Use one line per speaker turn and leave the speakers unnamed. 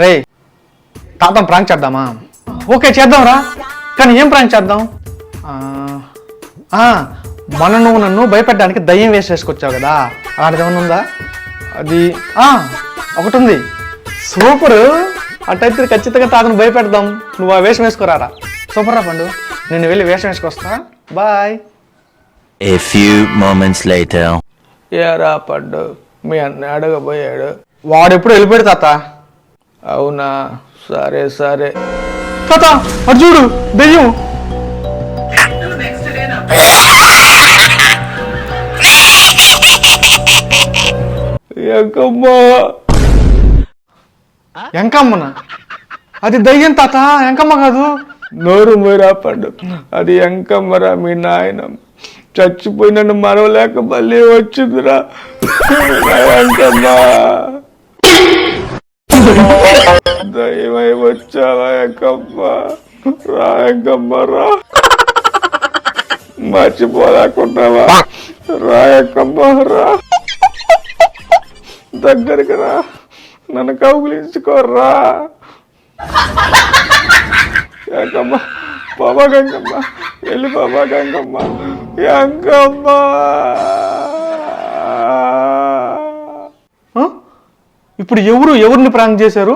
రే తాతను ప్రాంక్ చేద్దామా? ఓకే చేద్దాంరా, కానీ ఏం ప్రాంక్ చేద్దాం? మొన్న నువ్వు నన్ను భయపెట్టడానికి దయ్యం వేసి వేసుకొచ్చావు కదా, అలాంటిది ఏమన్నా ఉందా? అది ఒకటి ఉంది. సూపరు, అట్టయితే ఖచ్చితంగా తాతను భయపెడదాం. నువ్వు ఆ వేషం వేసుకోరారా. సూపర్ రా పండు, నేను వెళ్ళి వేషం వేసుకొస్తా. Bye.
A few moments later.
ఏరా పండు, మీ అన్న అడగబోయాడు. వాడెప్పుడు వెళ్ళిపోయాడు తాత. అవునా, సరే సరే. తాత అది చూడు, దెయ్యం. ఎంకమ్మనా? అది దయ్యం తాత, ఎంకమ్మ కాదు. నోరు మీరా పండు, అది ఎంకమ్మరా, మీ నాయన చచ్చిపోయి నన్ను మరవలేక మళ్ళీ వచ్చిందిరా ఎంకమ్మ. దయ్యమై వచ్చావా ఎంకమ్మ? రా ఎంకమ్మ రా, మర్చిపోలేకున్నావా? రా ఎంకమ్మ రా, దగ్గరికి రా, నన్ను కౌగిలించుకోర్రా ఎంకమ్మ. బాబా గంగమ్మ, వెళ్ళి బాబా గంగమ్మ. ఎంకమ్మ ఇప్పుడు ఎవరిని ప్రాంక్ చేశారు?